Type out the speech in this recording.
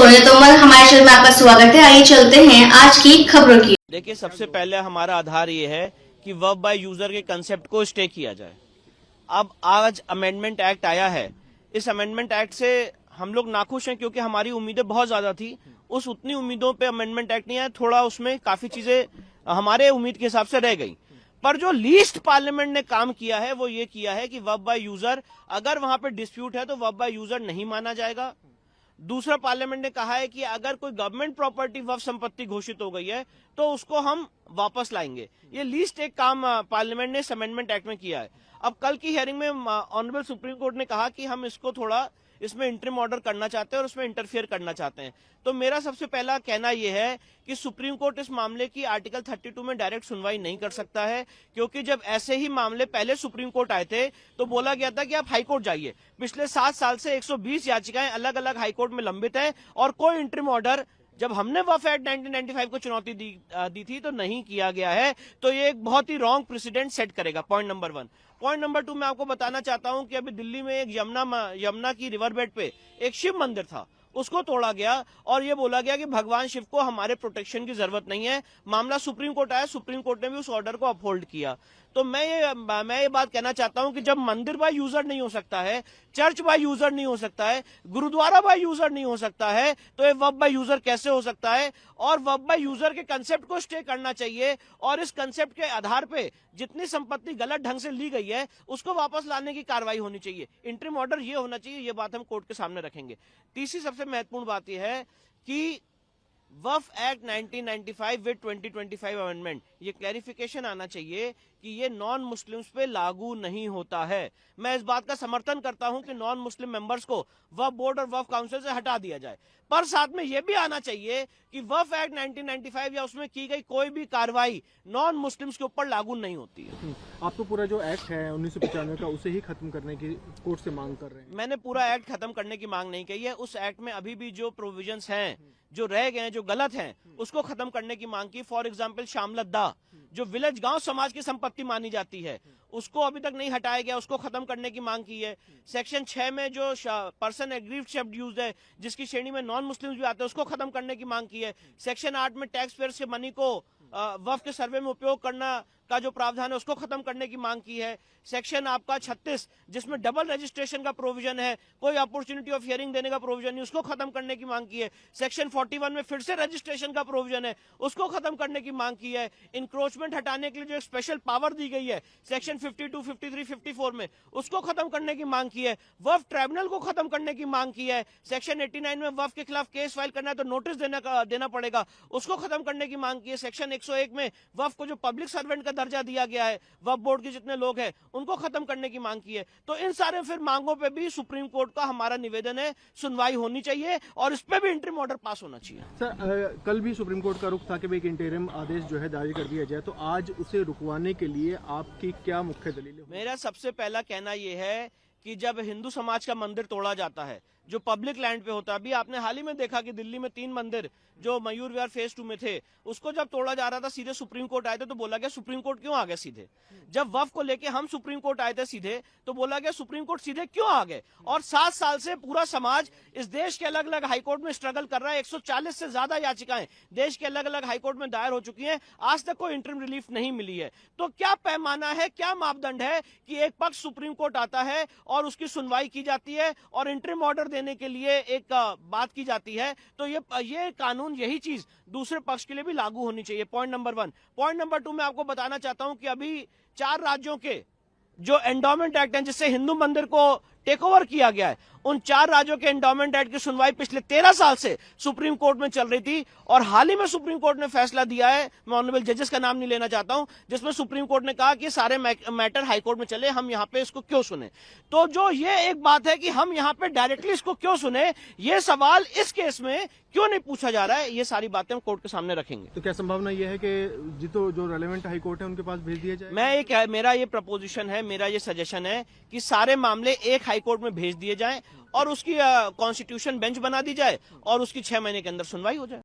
सोनिया तोमर, हमारे चैनल में आपका स्वागत है। आइए चलते हैं आज की खबरों की। देखिए, सबसे पहले हमारा आधार ये है कि वर्ब बाय यूजर के कंसेप्ट को स्टे किया जाए। अब आज अमेंडमेंट एक्ट आया है। इस अमेंडमेंट एक्ट से हम लोग नाखुश हैं क्योंकि हमारी उम्मीदें बहुत ज्यादा थी। उस उतनी उम्मीदों पे अमेंडमेंट एक्ट नहीं आया, थोड़ा उसमें काफी चीजें हमारे उम्मीद के हिसाब से रह गई। पर जो लीस्ट पार्लियामेंट ने काम किया है वो ये किया है कि वर्ब बाय यूजर, अगर वहां पे डिस्प्यूट है तो वर्ब बाय यूजर नहीं माना जाएगा। दूसरा, पार्लियामेंट ने कहा है कि अगर कोई गवर्नमेंट प्रॉपर्टी वक्फ संपत्ति घोषित हो गई है तो उसको हम वापस लाएंगे। ये लीस्ट एक काम पार्लियामेंट ने इस अमेंडमेंट एक्ट में किया है। अब कल की हियरिंग में ऑनरेबल सुप्रीम कोर्ट ने कहा कि हम इसको थोड़ा इसमें इंटरिम ऑर्डर करना चाहते हैं और उसमें इंटरफेयर करना चाहते हैं। तो मेरा सबसे पहला कहना यह है कि सुप्रीम कोर्ट इस मामले की आर्टिकल 32 में डायरेक्ट सुनवाई नहीं कर सकता है, क्योंकि जब ऐसे ही मामले पहले सुप्रीम कोर्ट आए थे तो बोला गया था कि आप हाईकोर्ट जाइए। पिछले 7 साल से 120 याचिकाएं अलग अलग हाईकोर्ट में लंबित हैं और कोई इंटरिम ऑर्डर, जब हमने वक्फ एक्ट 1995 को चुनौती दी थी तो नहीं किया गया है। तो ये एक बहुत ही रॉन्ग प्रेसिडेंट सेट करेगा। Point number 1। पॉइंट नंबर 2, मैं आपको बताना चाहता हूं कि अभी दिल्ली में एक यमुना की रिवर बेड पे एक शिव मंदिर था, उसको तोड़ा गया और ये बोला गया कि भगवान शिव को हमारे प्रोटेक्शन की जरूरत नहीं है। मामला सुप्रीम कोर्ट आया, सुप्रीम कोर्ट ने भी उस ऑर्डर को अपहोल्ड किया। तो मैं ये बात कहना चाहता हूं कि जब मंदिर बाय यूजर नहीं हो सकता है, चर्च बाय यूजर नहीं हो सकता है, गुरुद्वारा बाय यूजर नहीं हो सकता है, तो ये वर्ब बाय यूजर कैसे हो सकता है? और वर्ब बाय यूजर के कंसेप्ट को स्टे करना चाहिए और इस कंसेप्ट के आधार पे जितनी संपत्ति गलत ढंग से ली गई है उसको वापस लाने की कार्रवाई होनी चाहिए। इंटरिम ऑर्डर ये होना चाहिए, ये बात हम कोर्ट के सामने रखेंगे। तीसरी सबसे महत्वपूर्ण बात यह है कि वक्फ एक्ट 1995 विद 2025 अमेंडमेंट, ये क्लैरिफिकेशन आना चाहिए कि ये नॉन मुस्लिम्स पे लागू नहीं होता है। मैं इस बात का समर्थन करता हूं कि नॉन मुस्लिम मेंबर्स को वक्फ बोर्ड और वक्फ काउंसिल से हटा दिया जाए, पर साथ में यह भी आना चाहिए कि वक्फ एक्ट 1995 या उसमें की गई कोई भी कार्रवाई नॉन मुस्लिम्स के ऊपर लागू नहीं होती है। आप तो पूरा जो एक्ट है 1995 का उसे ही खत्म करने की कोर्ट से मांग कर रहे हैं। मैंने पूरा एक्ट खत्म करने की मांग नहीं कही है। उस एक्ट में अभी भी जो प्रोविजंस हैं, जो रह गए हैं, जो गलत हैं, उसको खत्म करने की मांग की। फॉर एग्जाम्पल, शामलद्दा जो विलेज गांव समाज की संपत्ति मानी जाती है उसको अभी तक नहीं हटाया गया, उसको खत्म करने की मांग की है। सेक्शन 6 में जो पर्सन एग्रीव्ड शेप्ड यूज्ड है, जिसकी श्रेणी में नॉन मुस्लिम्स भी आते हैं, उसको खत्म करने की मांग की है। सेक्शन 8 में टैक्स पेयर्स के मनी को वक्फ के सर्वे में उपयोग करना का जो प्रावधान है उसको खत्म करने की मांग की है। सेक्शन आपका 36 जिसमें डबल रजिस्ट्रेशन का प्रोविजन है, कोई अपॉर्चुनिटी ऑफ हियरिंग देने का प्रोविजन नहीं, उसको खत्म करने की मांग की है। सेक्शन 41 में फिर से रजिस्ट्रेशन का प्रोविजन है, उसको खत्म करने की मांग की है। इंक्रोचमेंट हटाने के लिए जो एक स्पेशल पावर दी गई है सेक्शन 52, 53, 54 में, उसको खत्म करने की मांग की है। वक्फ ट्राइब्यूनल को खत्म करने की मांग की है। सेक्शन 89 में वक्फ के खिलाफ केस फाइल करना है तो नोटिस देना पड़ेगा, उसको खत्म करने की मांग की है। सेक्शन 101 में वक्फ को जो पब्लिक सर्वेंट का दर्जा दिया गया है, वक्फ बोर्ड के जितने लोग हैं उनको खत्म करने की मांग की है। तो इन सारे फिर मांगों पे भी सुप्रीम कोर्ट का हमारा निवेदन है, सुनवाई होनी चाहिए और इस पे भी इंटरिम ऑर्डर पास होना चाहिए। सर, कल भी सुप्रीम कोर्ट का रुख था कि एक इंटरिम आदेश जो है जारी कर दिया जाए, तो आज उसे रुकवाने के लिए आपकी क्या मुख्य दलील है? मेरा सबसे पहला कहना यह है कि जब हिंदू समाज का मंदिर तोड़ा जाता है जो पब्लिक लैंड पे होता है, अभी आपने हाल ही में देखा कि दिल्ली में 3 मंदिर जो मयूर विहार फेज 2 में थे, उसको जब तोड़ा जा रहा था सीधे सुप्रीम कोर्ट आए थे तो बोला गया सुप्रीम कोर्ट क्यों आ गए सीधे। जब वक्फ को लेके हम सुप्रीम कोर्ट आए थे सीधे तो बोला गया सुप्रीम कोर्ट सीधे क्यों आ गए। और 7 साल से पूरा समाज इस देश के अलग अलग हाईकोर्ट में स्ट्रगल कर रहा है। 140 से ज्यादा याचिकाएं देश के अलग अलग हाईकोर्ट में दायर हो चुकी हैं, आज तक कोई इंटरिम रिलीफ नहीं मिली है। तो क्या पैमाना है, क्या मापदंड है कि एक पक्ष सुप्रीम कोर्ट आता है और उसकी सुनवाई की जाती है और इंटरिम ऑर्डर देने के लिए एक बात की जाती है, तो ये कानून, यही चीज दूसरे पक्ष के लिए भी लागू होनी चाहिए। Point number 1। पॉइंट नंबर 2, मैं आपको बताना चाहता हूं कि अभी 4 राज्यों के जो एंडोमेंट एक्ट हैं जिससे हिंदू मंदिर को टेक ओवर किया गया है, उन 4 राज्यों के एंडोमेंट एक्ट की सुनवाई पिछले 13 साल से सुप्रीम कोर्ट में चल रही थी और हाल ही में सुप्रीम कोर्ट ने फैसला दिया है, मैं ऑनरेबल जजेस का नाम नहीं लेना चाहता हूं, जिसमें सुप्रीम कोर्ट ने कहा कि सारे मैटर हाईकोर्ट में चले, हम यहां पे इसको क्यों सुने। तो जो ये एक बात है कि हम यहां पे डायरेक्टली इसको क्यों सुने, ये सवाल इस केस में क्यों नहीं पूछा जा रहा है, ये सारी बातें हम कोर्ट के सामने रखेंगे। तो क्या संभावना यह है कि जो रेलेवेंट हाई कोर्ट है उनके पास भेज दिया जाए? मेरा ये प्रपोजिशन है, मेरा ये सजेशन है कि सारे मामले एक हाईकोर्ट में भेज दिए जाएं और उसकी कॉन्स्टिट्यूशन बेंच बना दी जाए और उसकी 6 महीने के अंदर सुनवाई हो जाए।